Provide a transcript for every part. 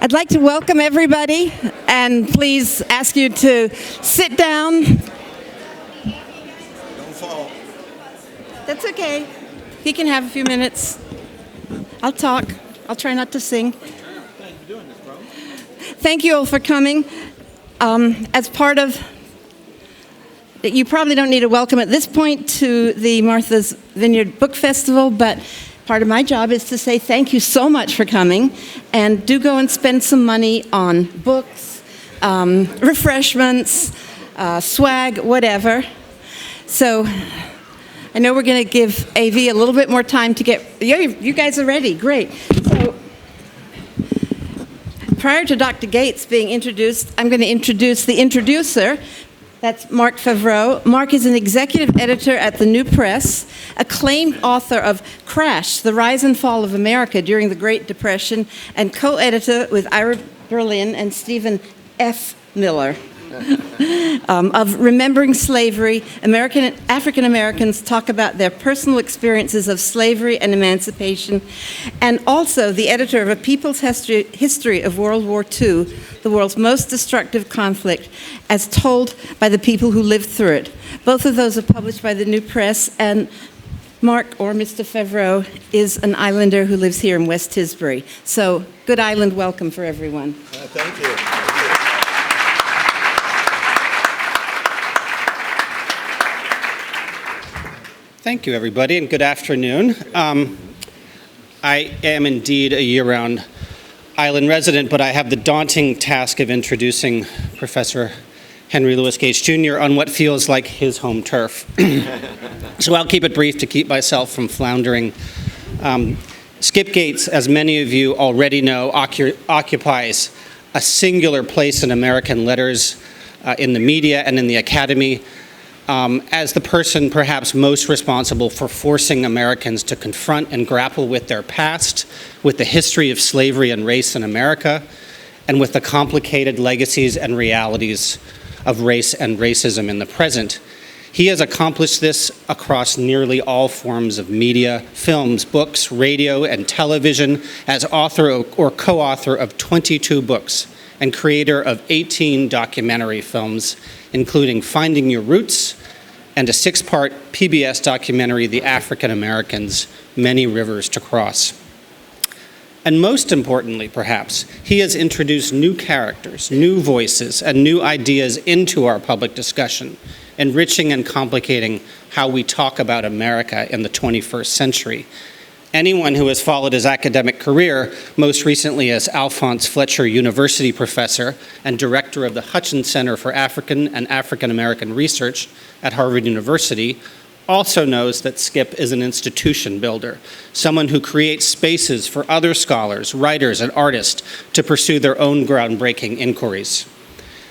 I'd like to welcome everybody and please ask you to sit down. Don't fall. That's okay. He can have a few minutes. I'll talk. I'll try not to sing. Thank you all for coming. As part of, you probably don't need a welcome at this point to the Martha's Vineyard Book Festival, but part of my job is to say thank you so much for coming, and do go and spend some money on books, refreshments, swag, whatever. So I know we're going to give AV a little bit more time to get, you guys are ready, great. So prior to Dr. Gates being introduced, I'm going to introduce the introducer. That's Marc Favreau. Marc is an executive editor at the New Press, acclaimed author of Crash, The Rise and Fall of America During the Great Depression, and co-editor with Ira Berlin and Stephen F. Miller of Remembering Slavery. African Americans talk about their personal experiences of slavery and emancipation, and also the editor of A People's History of World War II, the world's most destructive conflict, as told by the people who lived through it. Both of those are published by the New Press, and Marc, or Mr. Favreau, is an islander who lives here in West Tisbury. So, good island welcome for everyone. Thank you. Thank you, everybody, and good afternoon. I am indeed a year-round island resident, but I have the daunting task of introducing Professor Henry Louis Gates Jr. on what feels like his home turf. So I'll keep it brief to keep myself from floundering. Skip Gates, as many of you already know, occupies a singular place in American letters, in the media and in the academy, as the person perhaps most responsible for forcing Americans to confront and grapple with their past, with the history of slavery and race in America, and with the complicated legacies and realities of race and racism in the present. He has accomplished this across nearly all forms of media, films, books, radio, and television, as author or co-author of 22 books and creator of 18 documentary films, including Finding Your Roots and a 6-part PBS documentary, The African Americans, Many Rivers to Cross. And most importantly, perhaps, he has introduced new characters, new voices, and new ideas into our public discussion, enriching and complicating how we talk about America in the 21st century. Anyone who has followed his academic career, most recently as Alphonse Fletcher University Professor and Director of the Hutchins Center for African and African American Research at Harvard University, also knows that Skip is an institution builder, someone who creates spaces for other scholars, writers, and artists to pursue their own groundbreaking inquiries.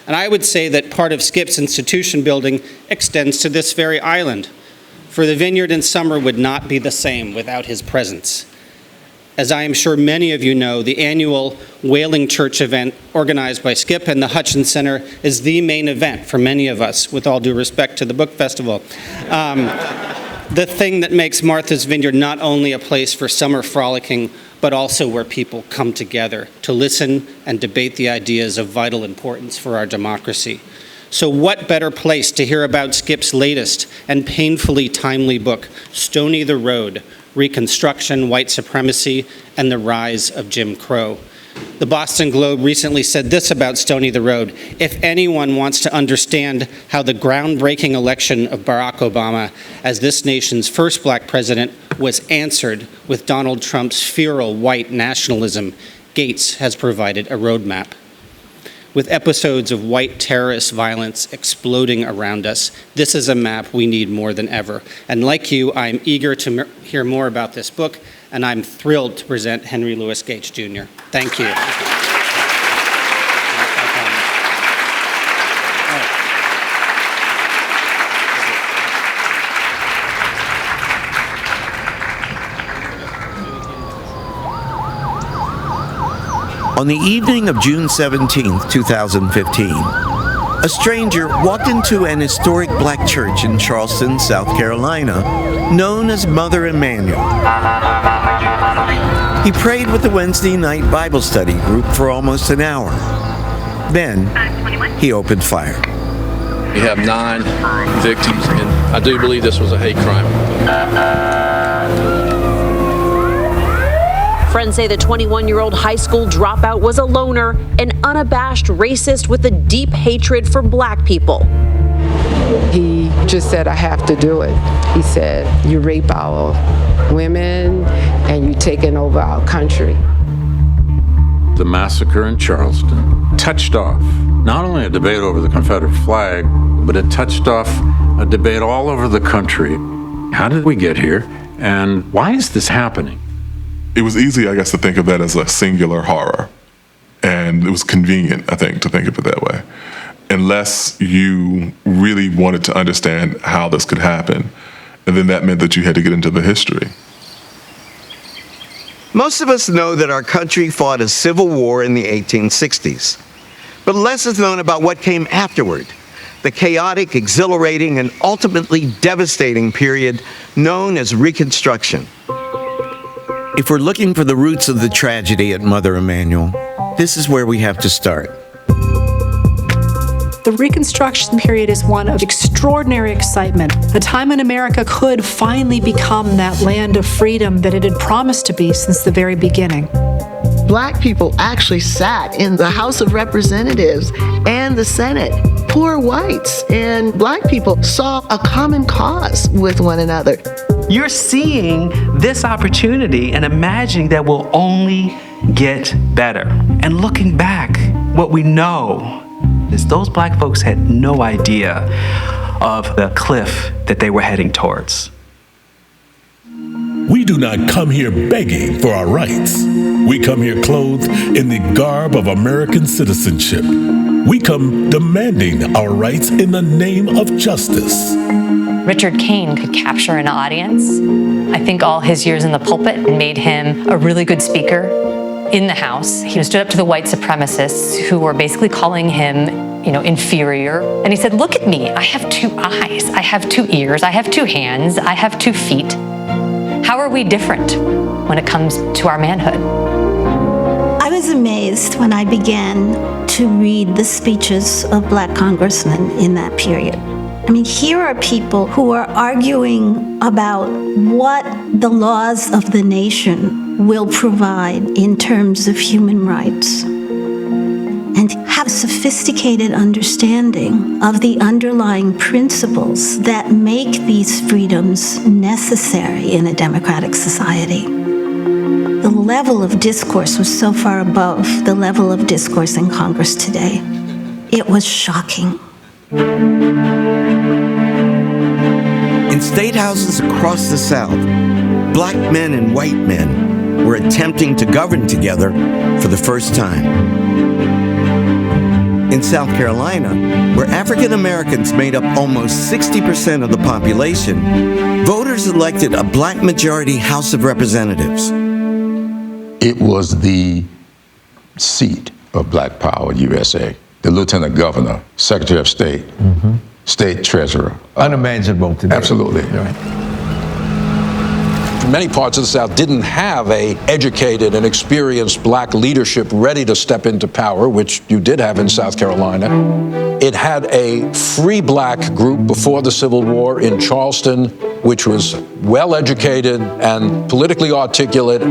And I would say that part of Skip's institution building extends to this very island, for the Vineyard in summer would not be the same without his presence. As I am sure many of you know, the annual Wailing Church event organized by Skip and the Hutchins Center is the main event for many of us, with all due respect to the book festival. The thing that makes Martha's Vineyard not only a place for summer frolicking, but also where people come together to listen and debate the ideas of vital importance for our democracy. So what better place to hear about Skip's latest and painfully timely book, Stony the Road, Reconstruction, White Supremacy, and the Rise of Jim Crow. The Boston Globe recently said this about Stony the Road: if anyone wants to understand how the groundbreaking election of Barack Obama as this nation's first black president was answered with Donald Trump's feral white nationalism, Gates has provided a roadmap. With episodes of white terrorist violence exploding around us, this is a map we need more than ever. And like you, I'm eager to hear more about this book, and I'm thrilled to present Henry Louis Gates Jr. Thank you. On the evening of June 17, 2015, a stranger walked into an historic black church in Charleston, South Carolina, known as Mother Emanuel. He prayed with the Wednesday night Bible study group for almost an hour. Then, he opened fire. We have 9 victims, and I do believe this was a hate crime. Friends say the 21-year-old high school dropout was a loner, an unabashed racist with a deep hatred for black people. He just said, I have to do it. He said, you rape our women and you taking over our country. The massacre in Charleston touched off not only a debate over the Confederate flag, but it touched off a debate all over the country. How did we get here? And why is this happening? It was easy, I guess, to think of that as a singular horror. And it was convenient, I think, to think of it that way. Unless you really wanted to understand how this could happen. And then that meant that you had to get into the history. Most of us know that our country fought a civil war in the 1860s. But less is known about what came afterward, the chaotic, exhilarating, and ultimately devastating period known as Reconstruction. If we're looking for the roots of the tragedy at Mother Emanuel, this is where we have to start. The Reconstruction period is one of extraordinary excitement, a time when America could finally become that land of freedom that it had promised to be since the very beginning. Black people actually sat in the House of Representatives and the Senate. Poor whites and black people saw a common cause with one another. You're seeing this opportunity and imagining that will only get better. And looking back, what we know is those black folks had no idea of the cliff that they were heading towards. We do not come here begging for our rights. We come here clothed in the garb of American citizenship. We come demanding our rights in the name of justice. Richard Kane could capture an audience. I think all his years in the pulpit made him a really good speaker in the House. He stood up to the white supremacists who were basically calling him, inferior. And he said, look at me, I have 2 eyes, I have 2 ears, I have 2 hands, I have 2 feet. How are we different when it comes to our manhood? I was amazed when I began to read the speeches of black congressmen in that period. I mean, here are people who are arguing about what the laws of the nation will provide in terms of human rights and have sophisticated understanding of the underlying principles that make these freedoms necessary in a democratic society. The level of discourse was so far above the level of discourse in Congress today. It was shocking. In state houses across the South, black men and white men were attempting to govern together for the first time. In South Carolina, where African Americans made up almost 60% of the population, voters elected a black majority House of Representatives. It was the seat of Black Power USA. The Lieutenant Governor, Secretary of State, State Treasurer. Unimaginable today. Absolutely. Right. Many parts of the South didn't have a educated and experienced black leadership ready to step into power, which you did have in South Carolina. It had a free black group before the Civil War in Charleston, which was well educated and politically articulate.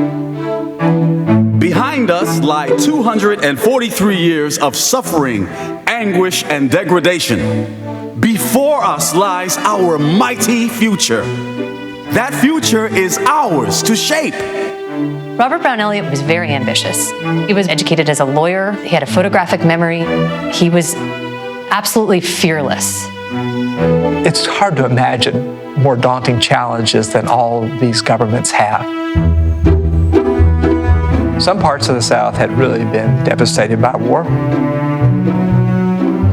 Behind us lie 243 years of suffering, anguish, and degradation. Before us lies our mighty future. That future is ours to shape. Robert Brown Elliott was very ambitious. He was educated as a lawyer. He had a photographic memory. He was absolutely fearless. It's hard to imagine more daunting challenges than all these governments have. Some parts of the South had really been devastated by war.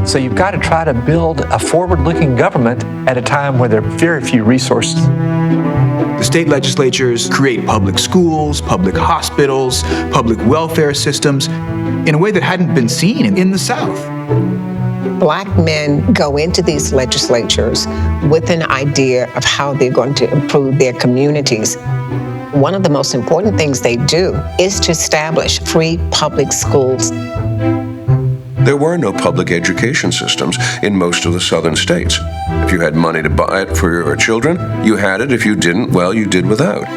So you've got to try to build a forward-looking government at a time where there are very few resources. The state legislatures create public schools, public hospitals, public welfare systems in a way that hadn't been seen in the South. Black men go into these legislatures with an idea of how they're going to improve their communities. One of the most important things they do is to establish free public schools. There were no public education systems in most of the southern states. If you had money to buy it for your children, you had it. If you didn't, well, you did without.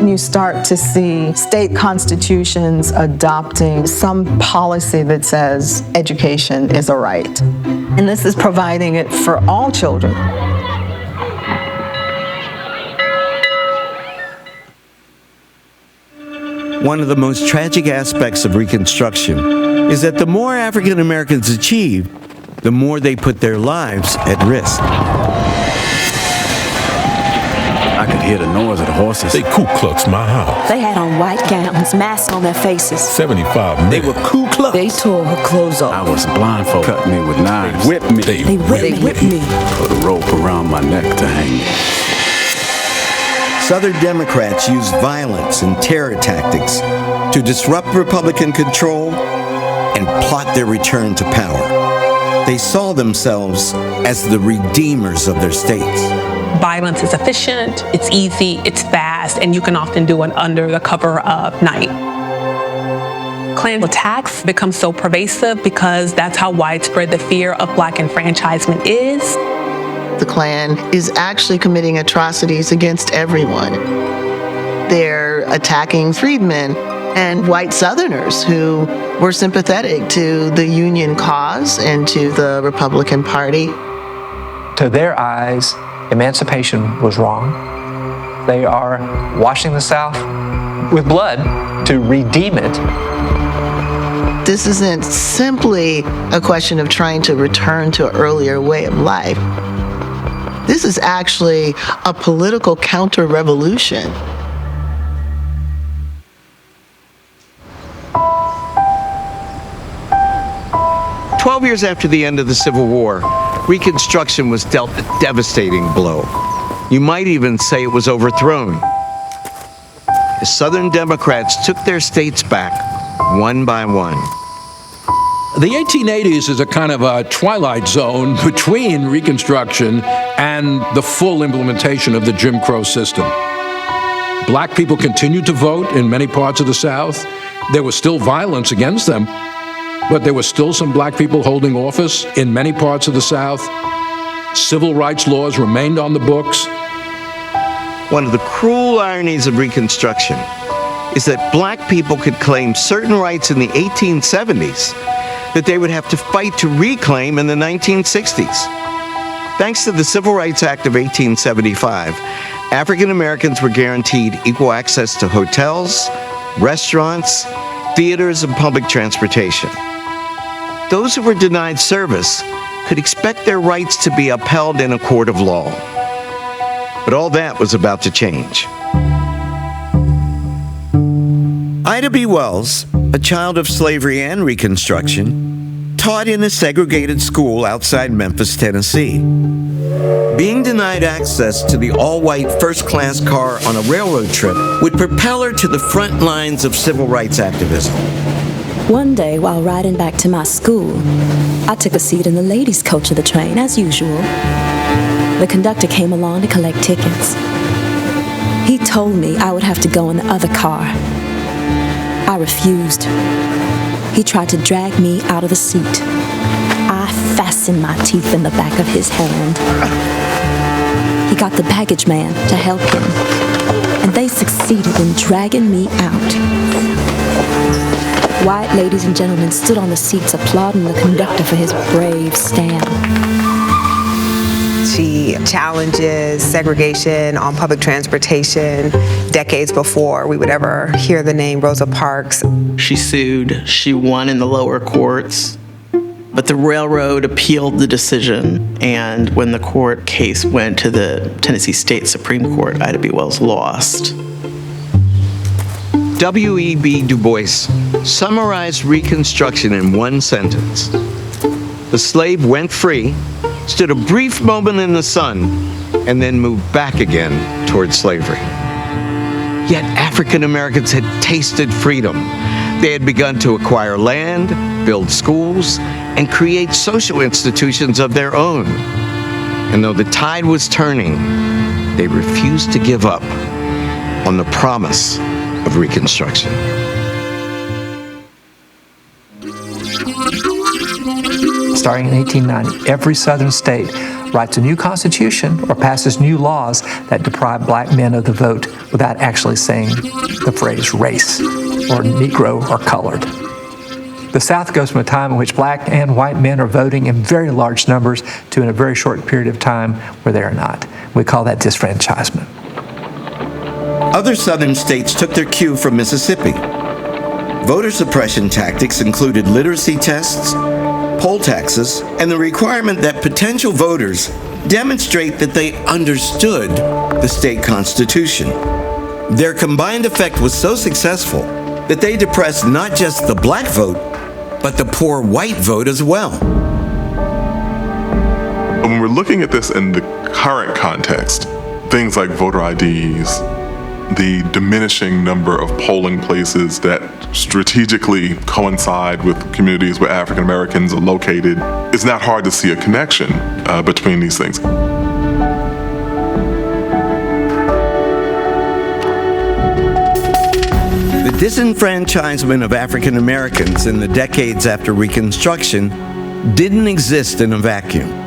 You start to see state constitutions adopting some policy that says education is a right. And this is providing it for all children. One of the most tragic aspects of Reconstruction is that the more African Americans achieve, the more they put their lives at risk. I could hear the noise of the horses. They Ku Klux my house. They had on white gowns, masks on their faces. 75 men. They were Ku Klux. They tore her clothes off. I was blindfolded. Cut me with knives. They whipped me. They whipped me. Put a rope around my neck to hang me. Southern Democrats used violence and terror tactics to disrupt Republican control and plot their return to power. They saw themselves as the redeemers of their states. Violence is efficient, it's easy, it's fast, and you can often do it under the cover of night. Klan attacks become so pervasive because that's how widespread the fear of Black enfranchisement is. The Klan is actually committing atrocities against everyone. They're attacking freedmen and white Southerners who were sympathetic to the Union cause and to the Republican Party. To their eyes, emancipation was wrong. They are washing the South with blood to redeem it. This isn't simply a question of trying to return to an earlier way of life. This is actually a political counter-revolution. "12 years after the end of the Civil War, Reconstruction was dealt a devastating blow. You might even say it was overthrown. The Southern Democrats took their states back one by one. The 1880s is a kind of a twilight zone between Reconstruction and the full implementation of the Jim Crow system. Black people continued to vote in many parts of the South. There was still violence against them, but there were still some black people holding office in many parts of the South. Civil rights laws remained on the books. One of the cruel ironies of Reconstruction is that black people could claim certain rights in the 1870s that they would have to fight to reclaim in the 1960s. Thanks to the Civil Rights Act of 1875, African Americans were guaranteed equal access to hotels, restaurants, theaters, and public transportation. Those who were denied service could expect their rights to be upheld in a court of law. But all that was about to change. Ida B. Wells, a child of slavery and Reconstruction, taught in a segregated school outside Memphis, Tennessee. Being denied access to the all-white first-class car on a railroad trip would propel her to the front lines of civil rights activism. One day, while riding back to my school, I took a seat in the ladies' coach of the train, as usual. The conductor came along to collect tickets. He told me I would have to go in the other car. I refused. He tried to drag me out of the seat. I fastened my teeth in the back of his hand. He got the baggage man to help him, and they succeeded in dragging me out. White ladies and gentlemen stood on the seats applauding the conductor for his brave stand. She challenges segregation on public transportation decades before we would ever hear the name Rosa Parks. She sued. She won in the lower courts, but the railroad appealed the decision, and when the court case went to the Tennessee State Supreme Court, Ida B. Wells lost. W.E.B. Du Bois summarized Reconstruction in one sentence. The slave went free, stood a brief moment in the sun, and then moved back again toward slavery. Yet African Americans had tasted freedom. They had begun to acquire land, build schools, and create social institutions of their own. And though the tide was turning, they refused to give up. on the promise of Reconstruction. Starting in 1890, every Southern state writes a new constitution or passes new laws that deprive black men of the vote without actually saying the phrase race or Negro or colored. The South goes from a time in which black and white men are voting in very large numbers to in a very short period of time where they are not. We call that disfranchisement. Other Southern states took their cue from Mississippi. Voter suppression tactics included literacy tests, poll taxes, and the requirement that potential voters demonstrate that they understood the state constitution. Their combined effect was so successful that they depressed not just the black vote, but the poor white vote as well. When we're looking at this in the current context, things like voter IDs, the diminishing number of polling places that strategically coincide with communities where African Americans are located, it's not hard to see a connection between these things. The disenfranchisement of African Americans in the decades after Reconstruction didn't exist in a vacuum.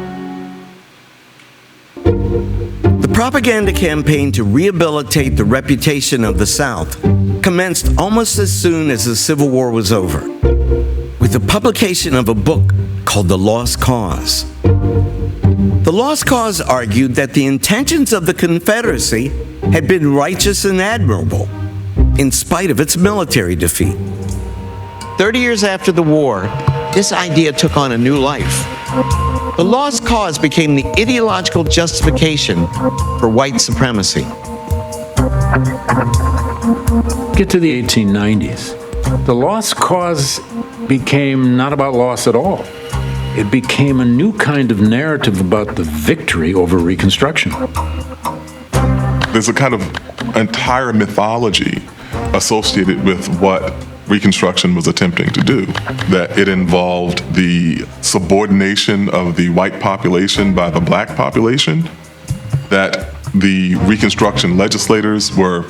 The propaganda campaign to rehabilitate the reputation of the South commenced almost as soon as the Civil War was over, with the publication of a book called The Lost Cause. The Lost Cause argued that the intentions of the Confederacy had been righteous and admirable, in spite of its military defeat. 30 years after the war, this idea took on a new life. The Lost Cause became the ideological justification for white supremacy. Get to the 1890s. The Lost Cause became not about loss at all. It became a new kind of narrative about the victory over Reconstruction. There's a kind of entire mythology associated with what Reconstruction was attempting to do, that it involved the subordination of the white population by the black population, that the Reconstruction legislators were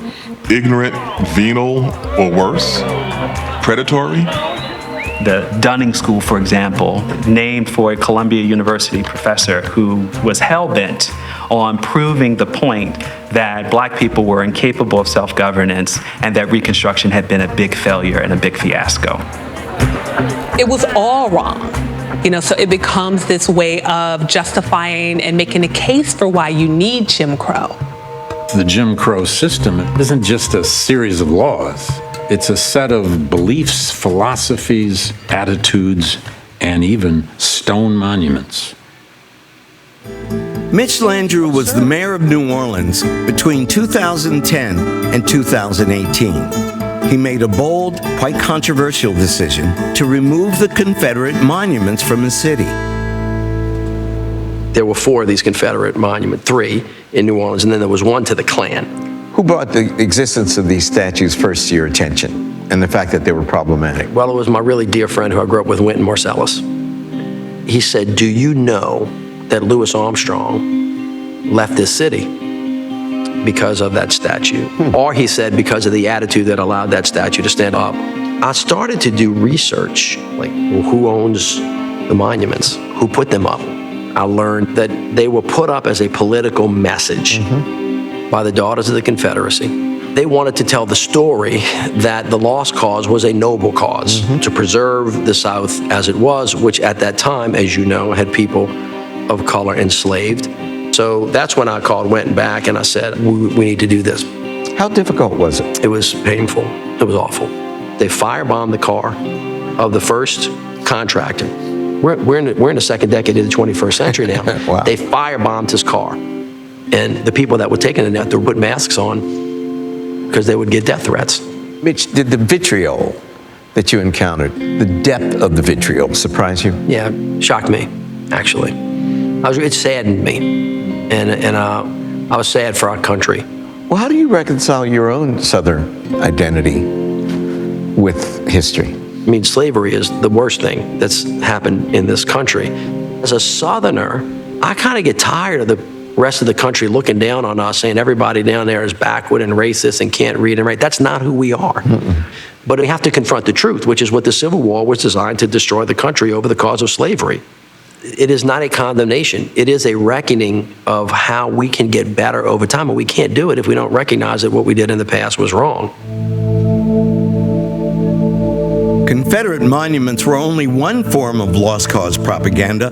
ignorant, venal, or worse, predatory. The Dunning School, for example, named for a Columbia University professor who was hell-bent on proving the point that black people were incapable of self-governance and that Reconstruction had been a big failure and a big fiasco. It was all wrong. So it becomes this way of justifying and making a case for why you need Jim Crow. The Jim Crow system isn't just a series of laws. It's a set of beliefs, philosophies, attitudes, and even stone monuments. Mitch Landrieu was the mayor of New Orleans between 2010 and 2018. He made a bold, quite controversial decision to remove the Confederate monuments from the city. There were 4 of these Confederate monuments, 3 in New Orleans, and then there was 1 to the Klan. Who brought the existence of these statues first to your attention and the fact that they were problematic? Well, it was my really dear friend who I grew up with, Wynton Marsalis. He said, "Do you know that Louis Armstrong left this city because of that statue?" Or he said, because of the attitude that allowed that statue to stand up. I started to do research, like, well, who owns the monuments? Who put them up? I learned that they were put up as a political message by the Daughters of the Confederacy. They wanted to tell the story that the Lost Cause was a noble cause, to preserve the South as it was, which at that time, as you know, had people of color enslaved. So that's when I called Wynton back and I said, we need to do this. How difficult was it? It was painful. It was awful. They firebombed the car of the first contractor. We're in the second decade of the 21st century now. Wow. They firebombed his car. And the people that were taking it out, they would put masks on because they would get death threats. Mitch, did the vitriol that you encountered, the depth of the vitriol, surprise you? Yeah, shocked me, actually. It saddened me, and I was sad for our country. Well, how do you reconcile your own Southern identity with history? I mean, slavery is the worst thing that's happened in this country. As a Southerner, I kind of get tired of the rest of the country looking down on us, saying everybody down there is backward and racist and can't read and write. That's not who we are. But we have to confront the truth, which is what the Civil War was designed to destroy the country over the cause of slavery. It is not a condemnation. It is a reckoning of how we can get better over time, and we can't do it if we don't recognize that what we did in the past was wrong. Confederate monuments were only one form of lost cause propaganda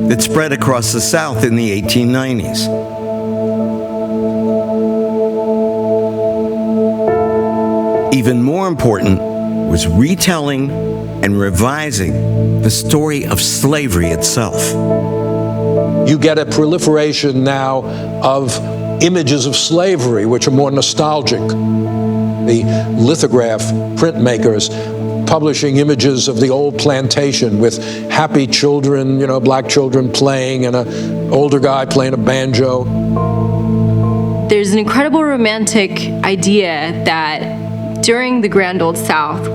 that spread across the South in the 1890s. Even more important was retelling and revising the story of slavery itself. You get a proliferation now of images of slavery, which are more nostalgic. The lithograph printmakers publishing images of the old plantation with happy children, black children playing, and an older guy playing a banjo. There's an incredible romantic idea that during the Grand Old South,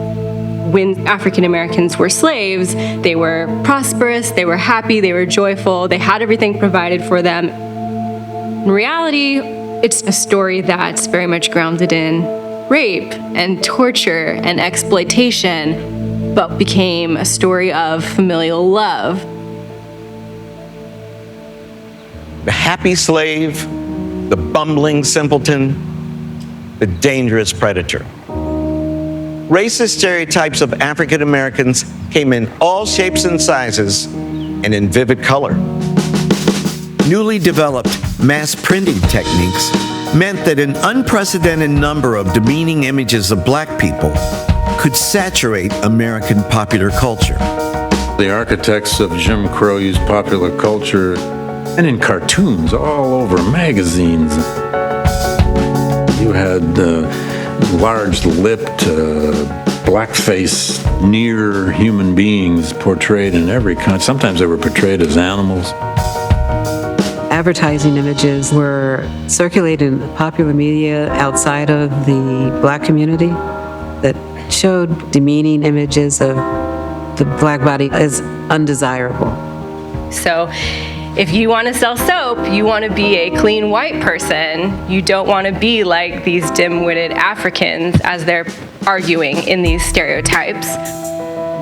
when African Americans were slaves, they were prosperous, they were happy, they were joyful, they had everything provided for them. In reality, it's a story that's very much grounded in rape and torture and exploitation, but became a story of familial love. The happy slave, the bumbling simpleton, the dangerous predator. Racist stereotypes of African Americans came in all shapes and sizes and in vivid color. Newly developed mass printing techniques meant that an unprecedented number of demeaning images of black people could saturate American popular culture. The architects of Jim Crow used popular culture and in cartoons all over magazines. You had large-lipped, blackface, near human beings portrayed in every country. Sometimes they were portrayed as animals. Advertising images were circulated in the popular media outside of the black community that showed demeaning images of the black body as undesirable. So if you want to sell soap, you want to be a clean white person. You don't want to be like these dim-witted Africans as they're arguing in these stereotypes.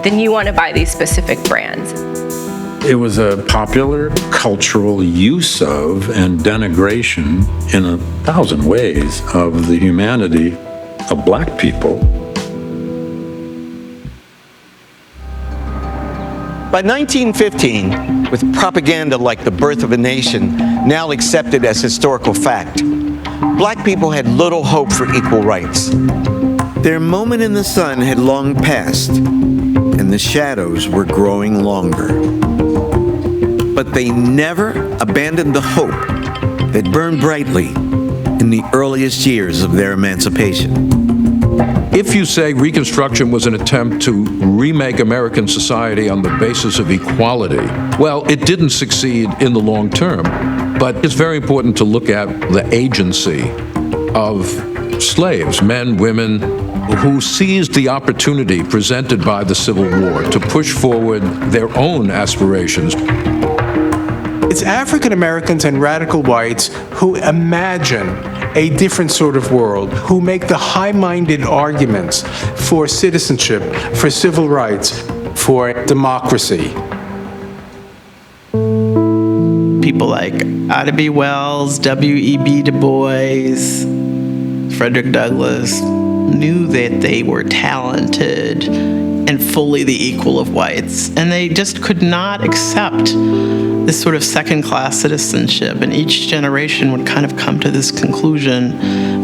Then you want to buy these specific brands. It was a popular cultural use of and denigration in 1,000 ways of the humanity of black people. By 1915, with propaganda like the birth of a nation now accepted as historical fact, black people had little hope for equal rights. Their moment in the sun had long passed, and the shadows were growing longer. But they never abandoned the hope that burned brightly in the earliest years of their emancipation. If you say Reconstruction was an attempt to remake American society on the basis of equality, well, it didn't succeed in the long term. But it's very important to look at the agency of slaves, men, women, who seized the opportunity presented by the Civil War to push forward their own aspirations. It's African Americans and radical whites who imagine a different sort of world, who make the high-minded arguments for citizenship, for civil rights, for democracy. People like Ida B. Wells, W.E.B. Du Bois, Frederick Douglass knew that they were talented and fully the equal of whites, and they just could not accept this sort of second-class citizenship, and each generation would kind of come to this conclusion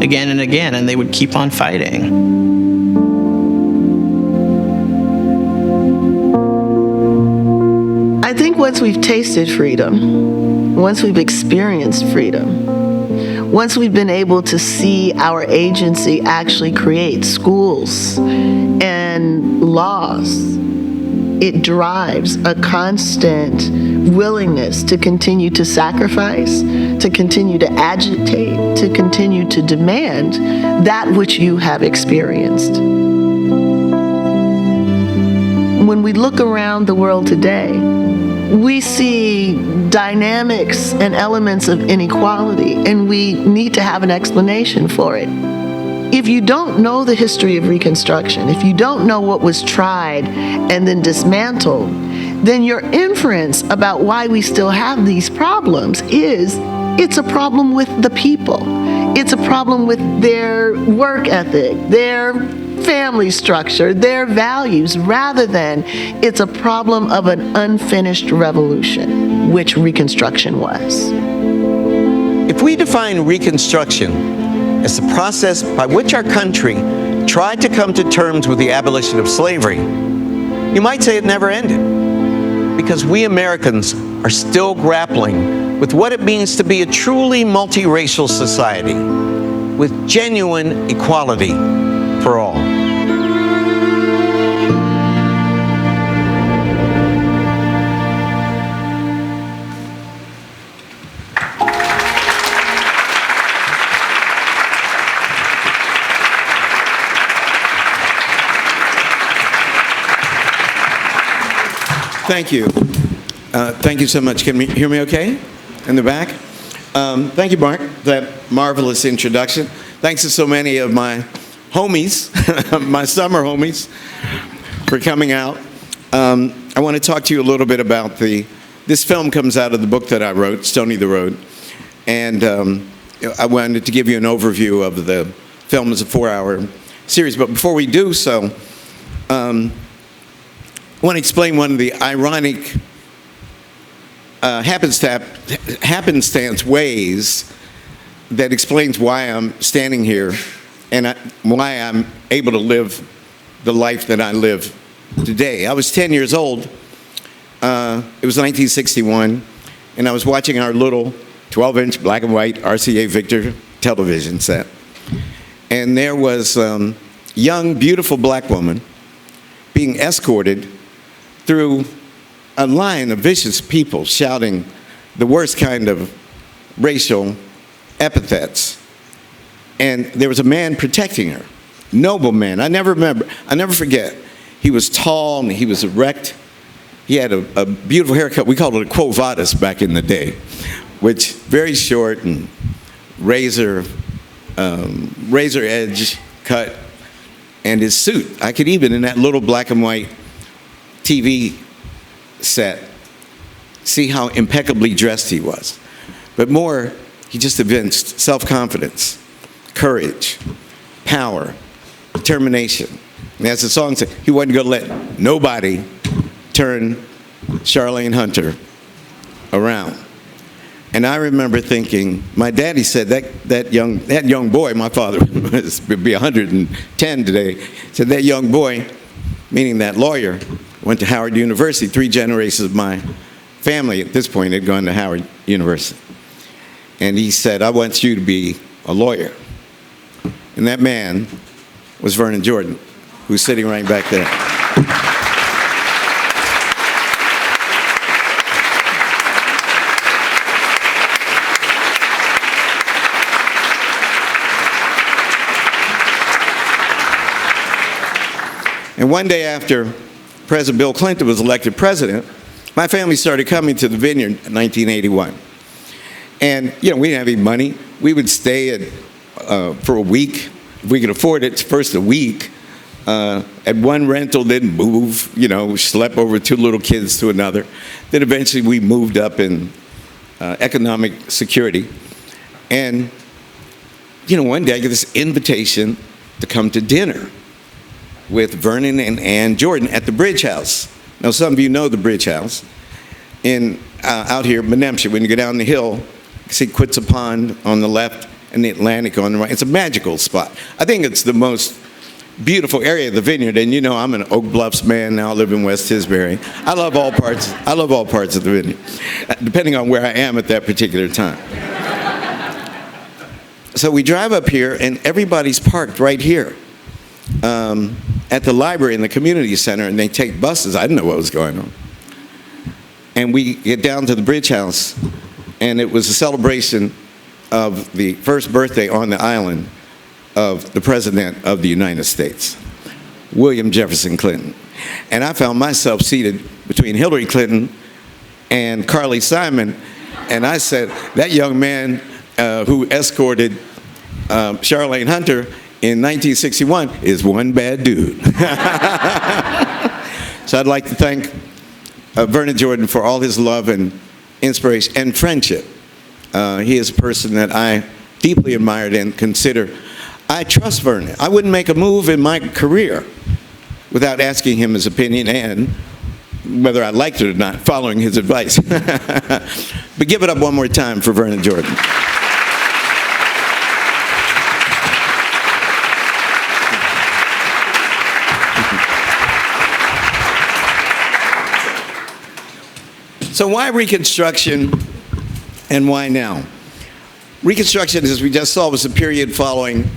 again and again, and they would keep on fighting. I think once we've tasted freedom, once we've experienced freedom, once we've been able to see our agency actually create schools and laws, it drives a constant willingness to continue to sacrifice, to continue to agitate, to continue to demand that which you have experienced. When we look around the world today, we see dynamics and elements of inequality, and we need to have an explanation for it. If you don't know the history of Reconstruction, if you don't know what was tried and then dismantled, then your inference about why we still have these problems is it's a problem with the people. It's a problem with their work ethic, their family structure, their values, rather than it's a problem of an unfinished revolution, which Reconstruction was. If we define Reconstruction as the process by which our country tried to come to terms with the abolition of slavery, you might say it never ended, because we Americans are still grappling with what it means to be a truly multiracial society with genuine equality for all. Thank you. Thank you so much. Can you hear me okay in the back? Thank you, Marc, for that marvelous introduction. Thanks to so many of my homies, my summer homies, for coming out. I want to talk to you a little bit about this film comes out of the book that I wrote, Stony the Road. And I wanted to give you an overview of the film as a 4-hour series. But before we do so, I want to explain one of the ironic happenstance ways that explains why I'm standing here and why I'm able to live the life that I live today. I was 10 years old. It was 1961, and I was watching our little 12-inch black and white RCA Victor television set. And there was a young, beautiful black woman being escorted through a line of vicious people shouting the worst kind of racial epithets. And there was a man protecting her, noble man. I never forget. He was tall and he was erect. He had a beautiful haircut. We called it a quo vadis back in the day, which very short and razor edge cut. And his suit, I could even in that little black and white TV set see how impeccably dressed he was. But more, he just evinced self-confidence, courage, power, determination. And as the song said, he wasn't going to let nobody turn Charlene Hunter around. And I remember thinking, my daddy said that young boy, my father would be 110 today, said that young boy, meaning that lawyer, went to Howard University. 3 generations of my family at this point had gone to Howard University. And he said, I want you to be a lawyer. And that man was Vernon Jordan, who's sitting right back there. And one day after President Bill Clinton was elected president, my family started coming to the Vineyard in 1981. And, we didn't have any money. We would stay for a week. If we could afford it, first a week. At one rental, then move, slept over 2 little kids to another. Then eventually we moved up in economic security. And, one day I get this invitation to come to dinner with Vernon and Ann Jordan at the Bridge House. Now, some of you know the Bridge House. Out here, Menemsha, when you go down the hill, you see Quitza Pond on the left and the Atlantic on the right. It's a magical spot. I think it's the most beautiful area of the Vineyard, and I'm an Oak Bluffs man now. I live in West Tisbury. I love all parts of the Vineyard, depending on where I am at that particular time. So we drive up here, and everybody's parked right here at the library in the community center, and they take buses. I didn't know what was going on. And we get down to the Bridge House, and it was a celebration of the first birthday on the island of the President of the United States, William Jefferson Clinton. And I found myself seated between Hillary Clinton and Carly Simon, and I said, that young man who escorted Charlene Hunter in 1961 is one bad dude. So I'd like to thank Vernon Jordan for all his love and inspiration and friendship. He is a person that I deeply admired and consider. I trust Vernon. I wouldn't make a move in my career without asking him his opinion and, whether I liked it or not, following his advice. But give it up one more time for Vernon Jordan. So why Reconstruction and why now? Reconstruction, as we just saw, was a period following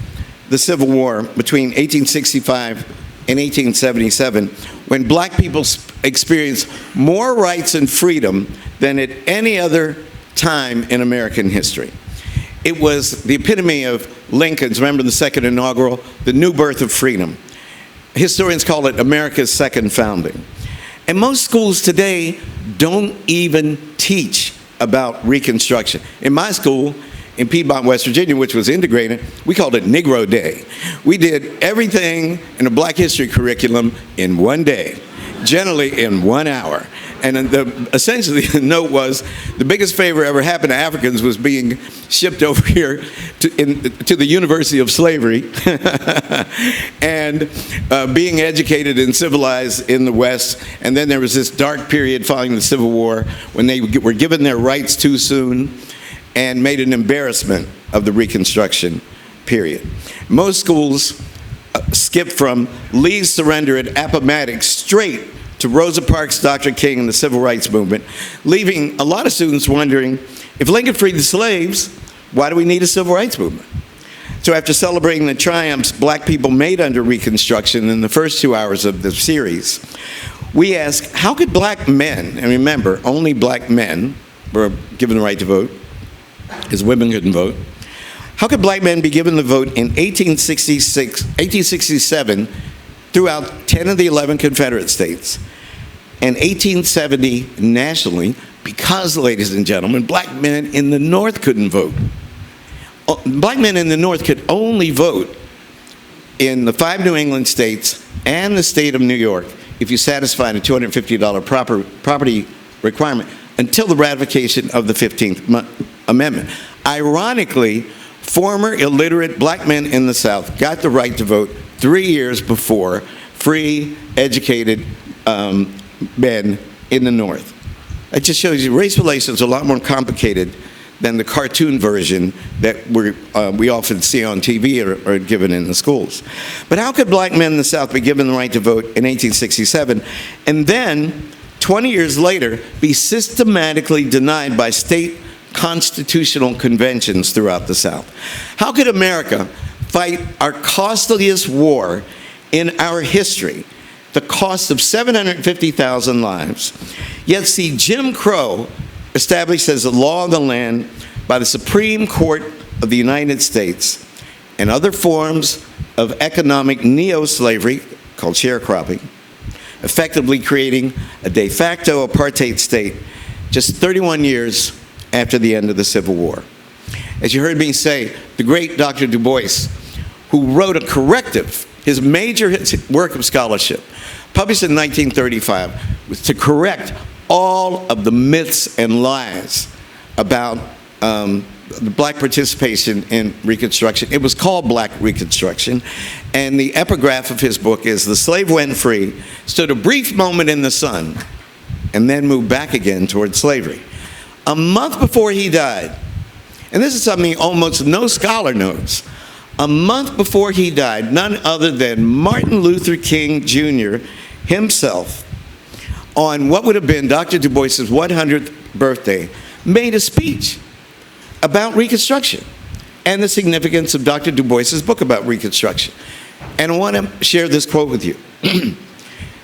the Civil War between 1865 and 1877, when black people experienced more rights and freedom than at any other time in American history. It was the epitome of Lincoln's, remember the second inaugural, the new birth of freedom. Historians call it America's second founding. And most schools today don't even teach about Reconstruction. In my school, in Piedmont, West Virginia, which was integrated, we called it Negro Day. We did everything in the Black History curriculum in one day, generally in 1 hour. And essentially the note was, the biggest favor ever happened to Africans was being shipped over here to the University of Slavery and being educated and civilized in the West. And then there was this dark period following the Civil War when they were given their rights too soon and made an embarrassment of the Reconstruction period. Most schools skipped from Lee's surrender at Appomattox straight to Rosa Parks, Dr. King, and the Civil Rights Movement, leaving a lot of students wondering, if Lincoln freed the slaves, why do we need a Civil Rights Movement? So after celebrating the triumphs black people made under Reconstruction in the first 2 hours of the series, we ask, how could black men, and remember, only black men were given the right to vote, because women couldn't vote, how could black men be given the vote in 1867 throughout 10 of the 11 Confederate states, and 1870 nationally, because, ladies and gentlemen, black men in the North couldn't vote. Black men in the North could only vote in the 5 New England states and the state of New York if you satisfied a $250 property requirement until the ratification of the 15th Amendment. Ironically, former illiterate black men in the South got the right to vote 3 years before free, educated men in the North. It just shows you race relations are a lot more complicated than the cartoon version that we often see on TV or given in the schools. But how could black men in the South be given the right to vote in 1867 and then 20 years later be systematically denied by state constitutional conventions throughout the South? How could America fight our costliest war in our history, the cost of 750,000 lives, yet see Jim Crow established as a law of the land by the Supreme Court of the United States and other forms of economic neo-slavery called sharecropping, effectively creating a de facto apartheid state just 31 years after the end of the Civil War. As you heard me say, the great Dr. Du Bois, who wrote a corrective, his major work of scholarship, published in 1935, was to correct all of the myths and lies about the black participation in Reconstruction. It was called Black Reconstruction, and the epigraph of his book is, "The slave went free, stood a brief moment in the sun, and then moved back again toward slavery." A month before he died, and this is something almost no scholar knows, a month before he died, none other than Martin Luther King Jr. himself, on what would have been Dr. Du Bois's 100th birthday, made a speech about Reconstruction and the significance of Dr. Du Bois's book about Reconstruction. And I want to share this quote with you.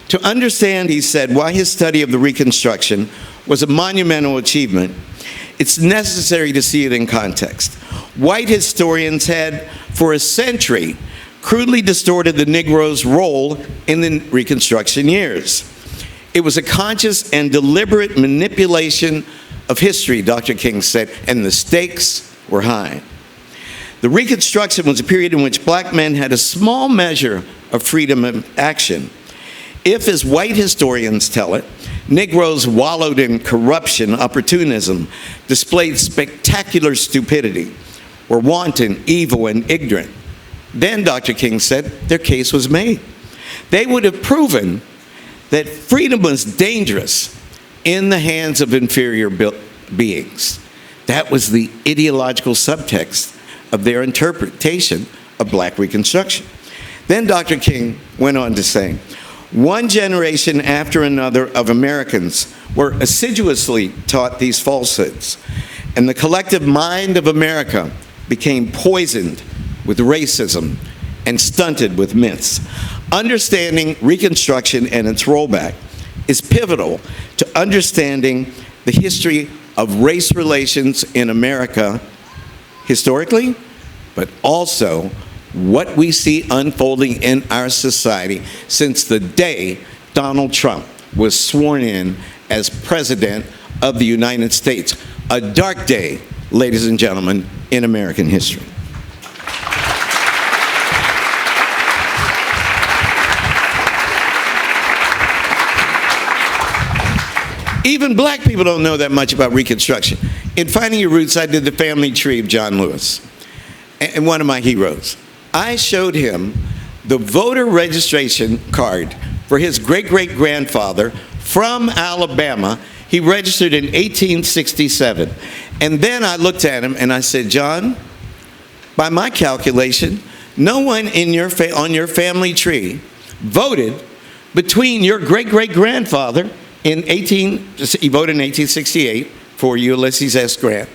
To understand, he said, why his study of the Reconstruction was a monumental achievement, it's necessary to see it in context. White historians had, for a century, crudely distorted the Negro's role in the Reconstruction years. It was a conscious and deliberate manipulation of history, Dr. King said, and the stakes were high. The Reconstruction was a period in which black men had a small measure of freedom of action. If, as white historians tell it, Negroes wallowed in corruption, opportunism, displayed spectacular stupidity, were wanton, evil, and ignorant, then, Dr. King said, their case was made. They would have proven that freedom was dangerous in the hands of inferior beings. That was the ideological subtext of their interpretation of black Reconstruction. Then Dr. King went on to say, one generation after another of Americans were assiduously taught these falsehoods, and the collective mind of America became poisoned with racism and stunted with myths. Understanding Reconstruction and its rollback is pivotal to understanding the history of race relations in America historically, but also what we see unfolding in our society since the day Donald Trump was sworn in as President of the United States. A dark day, ladies and gentlemen, in American history. Even black people don't know that much about Reconstruction. In Finding Your Roots, I did the family tree of John Lewis, and one of my heroes. I showed him the voter registration card for his great-great-grandfather from Alabama. He registered in 1867. And then I looked at him and I said, John, by my calculation, no one in on your family tree voted between your great-great-grandfather he voted in 1868 for Ulysses S. Grant.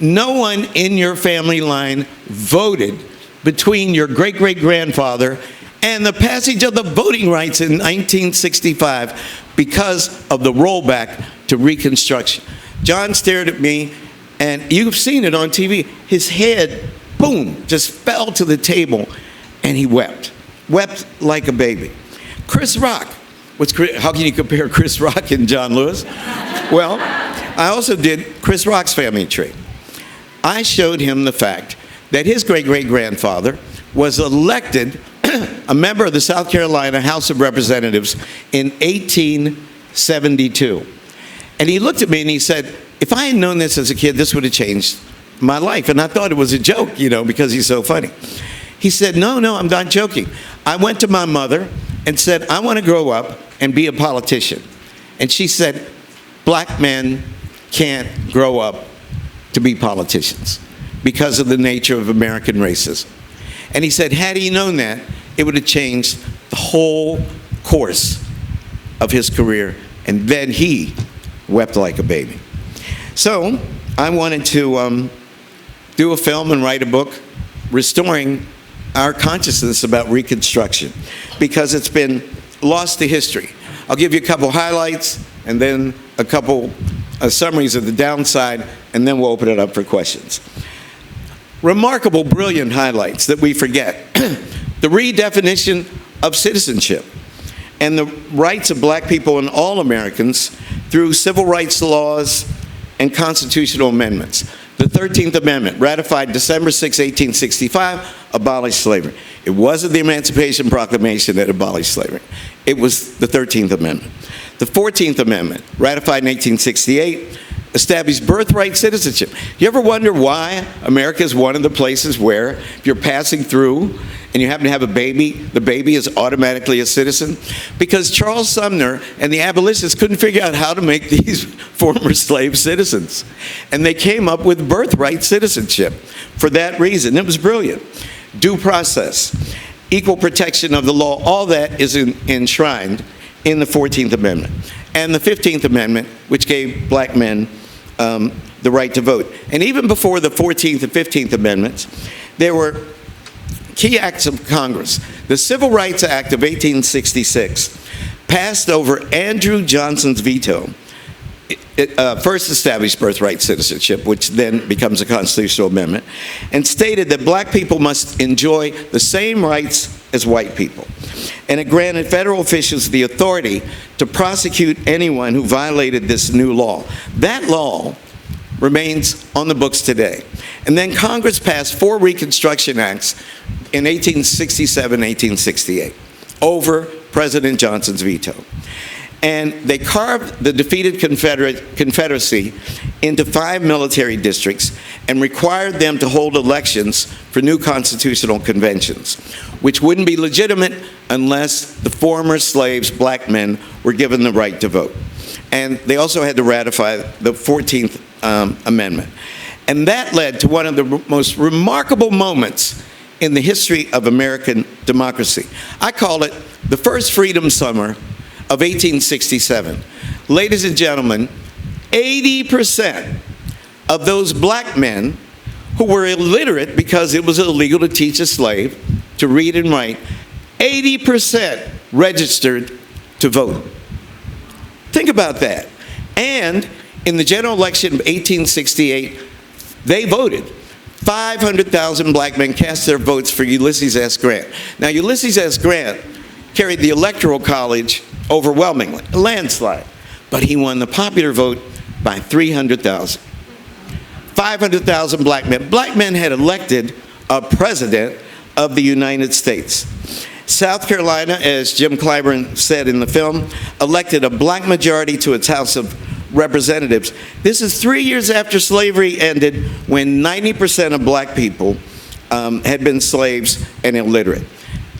No one in your family line voted between your great-great-grandfather and the passage of the voting rights in 1965 because of the rollback to Reconstruction. John stared at me, and you've seen it on TV. His head, boom, just fell to the table, and he wept like a baby. Chris Rock. How can you compare Chris Rock and John Lewis? Well, I also did Chris Rock's family tree. I showed him the fact that his great-great-grandfather was elected a member of the South Carolina House of Representatives in 1872. And he looked at me and he said, if I had known this as a kid, this would have changed my life. And I thought it was a joke, because he's so funny. He said, no, I'm not joking. I went to my mother and said, I want to grow up and be a politician. And she said, black men can't grow up to be politicians because of the nature of American racism. And he said, had he known that, it would have changed the whole course of his career. And then he wept like a baby. So I wanted to do a film and write a book restoring our consciousness about Reconstruction, because it's been lost to history. I'll give you a couple highlights and then a couple summaries of the downside, and then we'll open it up for questions. Remarkable, brilliant highlights that we forget. The redefinition of citizenship and the rights of black people and all Americans through civil rights laws and constitutional amendments. The 13th Amendment, ratified December 6, 1865, abolished slavery. It wasn't the Emancipation Proclamation that abolished slavery. It was the 13th Amendment. The 14th Amendment, ratified in 1868, established birthright citizenship. You ever wonder why America is one of the places where if you're passing through and you happen to have a baby, the baby is automatically a citizen? Because Charles Sumner and the abolitionists couldn't figure out how to make these former slave citizens. And they came up with birthright citizenship for that reason. It was brilliant. Due process, equal protection of the law, all that is enshrined in the 14th Amendment. And the 15th Amendment, which gave black men the right to vote. And even before the 14th and 15th Amendments, there were key acts of Congress. The Civil Rights Act of 1866 passed over Andrew Johnson's veto. It first established birthright citizenship, which then becomes a constitutional amendment, and stated that black people must enjoy the same rights as white people. and it granted federal officials the authority to prosecute anyone who violated this new law. That law remains on the books today. And then Congress passed 4 Reconstruction Acts in 1867, 1868, over President Johnson's veto. And they carved the defeated Confederacy into 5 military districts and required them to hold elections for new constitutional conventions, which wouldn't be legitimate unless the former slaves, black men, were given the right to vote. And they also had to ratify the 14th Amendment. And that led to one of the most remarkable moments in the history of American democracy. I call it the first freedom summer of 1867. Ladies and gentlemen, 80% of those black men who were illiterate because it was illegal to teach a slave to read and write, 80% registered to vote. Think about that. And in the general election of 1868, they voted. 500,000 black men cast their votes for Ulysses S. Grant. Now, Ulysses S. Grant carried the Electoral College overwhelmingly, a landslide, but he won the popular vote by 300,000. 500,000 black men. Black men had elected a president of the United States. South Carolina, as Jim Clyburn said in the film, elected a black majority to its House of Representatives. This is 3 years after slavery ended, when 90% of black people had been slaves and illiterate.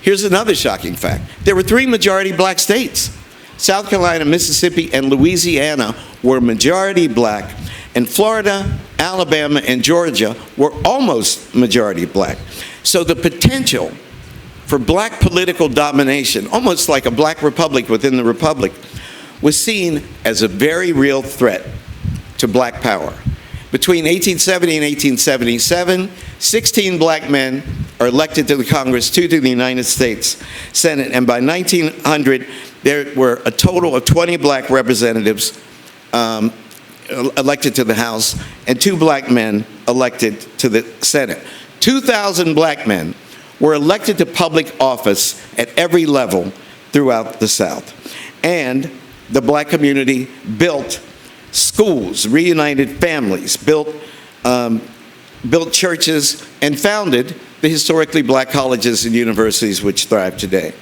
Here's another shocking fact. There were 3 majority black states. South Carolina, Mississippi, and Louisiana were majority black, and Florida, Alabama, and Georgia were almost majority black. So the potential for black political domination, almost like a black republic within the republic, was seen as a very real threat to black power. Between 1870 and 1877, 16 black men are elected to the Congress, 2 to the United States Senate, and by 1900, there were a total of 20 black representatives elected to the House, and 2 black men elected to the Senate. 2,000 black men were elected to public office at every level throughout the South. And the black community built schools, reunited families, built churches, and founded the historically black colleges and universities which thrive today.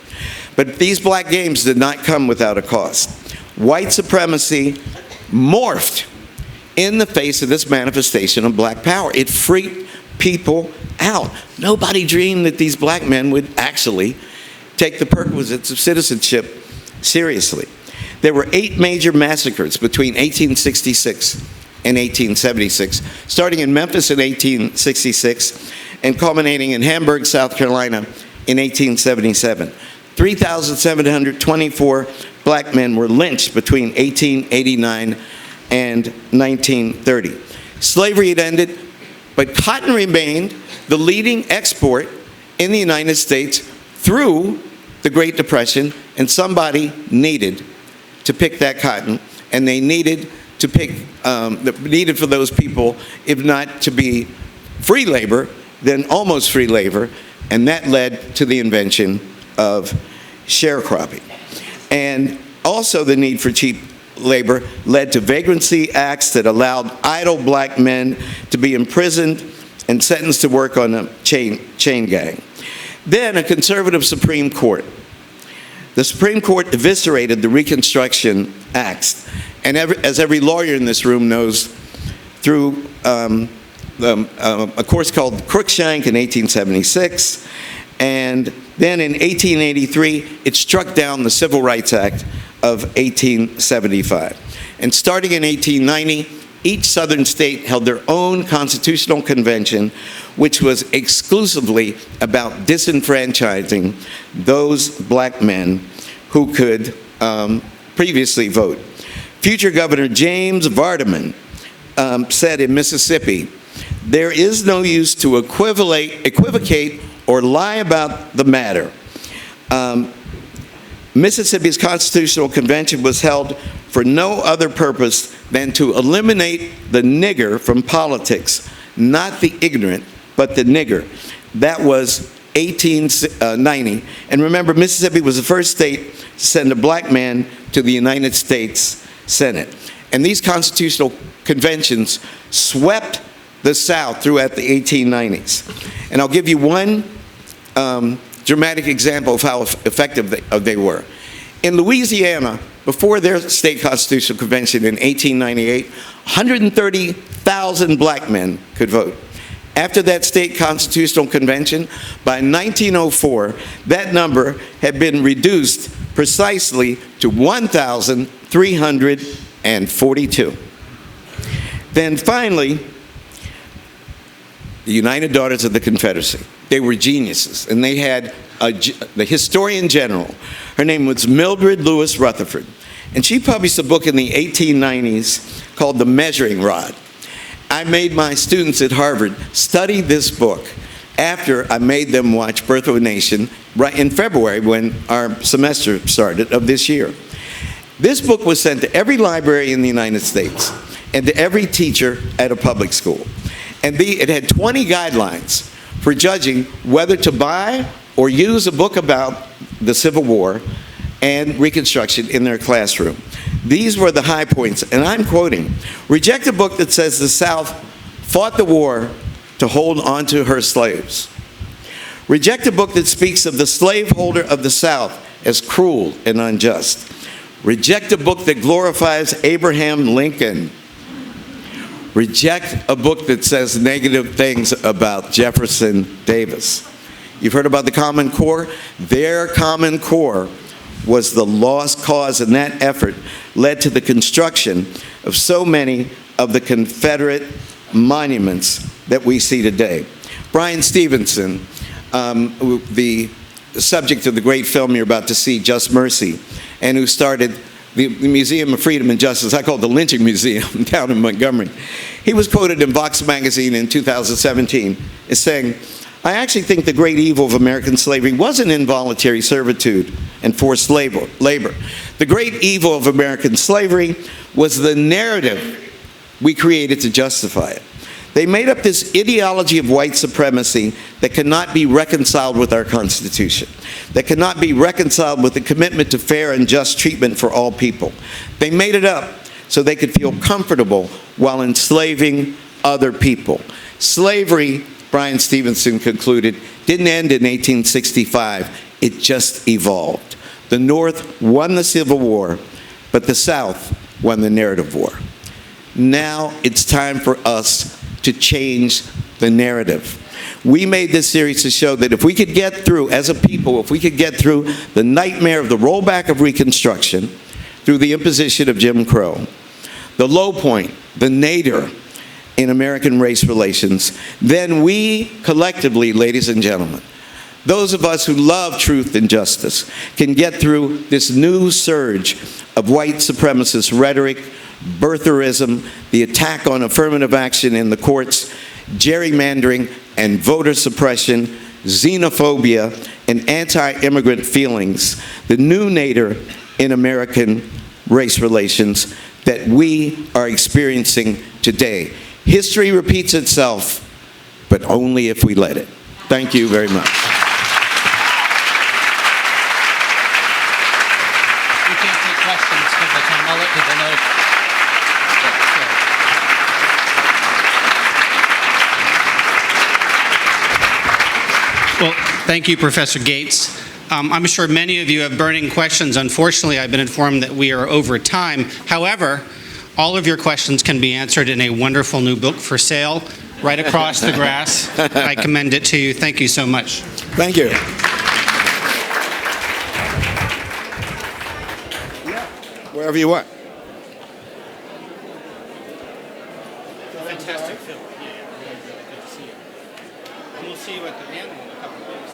But these black games did not come without a cost. White supremacy morphed in the face of this manifestation of black power. It freaked people out. Nobody dreamed that these black men would actually take the perquisites of citizenship seriously. There were 8 major massacres between 1866 and 1876, starting in Memphis in 1866 and culminating in Hamburg, South Carolina in 1877. 3,724 black men were lynched between 1889 and 1930. Slavery had ended, but cotton remained the leading export in the United States through the Great Depression, and somebody needed to pick that cotton, and they needed to pick, needed for those people, if not to be free labor, then almost free labor, and that led to the invention of sharecropping. And also the need for cheap labor led to vagrancy acts that allowed idle black men to be imprisoned and sentenced to work on a chain gang. Then a conservative Supreme Court. The Supreme Court eviscerated the Reconstruction Acts, and as every lawyer in this room knows, through a course called Crookshank in 1876, and then in 1883, it struck down the Civil Rights Act of 1875. And starting in 1890, each southern state held their own constitutional convention, which was exclusively about disenfranchising those black men who could previously vote. Future Governor James Vardaman said in Mississippi, "There is no use to equivocate or lie about the matter." Mississippi's Constitutional Convention was held for no other purpose than to eliminate the nigger from politics, not the ignorant, but the nigger. That was 1890. And remember, Mississippi was the first state to send a black man to the United States Senate. And these constitutional conventions swept the South throughout the 1890s. And I'll give you one dramatic example of how effective they were. In Louisiana, before their state constitutional convention in 1898, 130,000 black men could vote. After that state constitutional convention, by 1904, that number had been reduced precisely to 1,342. Then finally, the United Daughters of the Confederacy. They were geniuses, and they had the historian general. Her name was Mildred Lewis Rutherford, and she published a book in the 1890s called The Measuring Rod. I made my students at Harvard study this book after I made them watch Birth of a Nation right in February when our semester started of this year. This book was sent to every library in the United States and to every teacher at a public school. And it had 20 guidelines for judging whether to buy or use a book about the Civil War and Reconstruction in their classroom. These were the high points, and I'm quoting, "Reject a book that says the South fought the war to hold on to her slaves. Reject a book that speaks of the slaveholder of the South as cruel and unjust. Reject a book that glorifies Abraham Lincoln. Reject a book that says negative things about Jefferson Davis." You've heard about the Common Core? Their Common Core was the lost cause, and that effort led to the construction of so many of the Confederate monuments that we see today. Brian Stevenson, the subject of the great film you're about to see, Just Mercy, and who started the Museum of Freedom and Justice, I call it the Lynching Museum down in Montgomery. He was quoted in Vox magazine in 2017 as saying, "I actually think the great evil of American slavery wasn't involuntary servitude and forced labor. The great evil of American slavery was the narrative we created to justify it. They made up this ideology of white supremacy that cannot be reconciled with our Constitution, that cannot be reconciled with the commitment to fair and just treatment for all people. They made it up so they could feel comfortable while enslaving other people. Slavery," Brian Stevenson concluded, "didn't end in 1865. It just evolved. The North won the Civil War, but the South won the narrative war. Now it's time for us to change the narrative." We made this series to show that if we could get through, as a people, if we could get through the nightmare of the rollback of Reconstruction, through the imposition of Jim Crow, the low point, the nadir in American race relations, then we collectively, ladies and gentlemen, those of us who love truth and justice, can get through this new surge of white supremacist rhetoric, birtherism, the attack on affirmative action in the courts, gerrymandering and voter suppression, xenophobia, and anti-immigrant feelings, the new nadir in American race relations that we are experiencing today. History repeats itself, but only if we let it. Thank you very much. We can't take questions because I can't. I'll let people know. Well, thank you, Professor Gates. I'm sure many of you have burning questions. Unfortunately, I've been informed that we are over time. However, all of your questions can be answered in a wonderful new book for sale right across the grass. I commend it to you. Thank you so much. Thank you. Wherever you want. Fantastic film. Yeah, good to see you. And we'll see you at the end.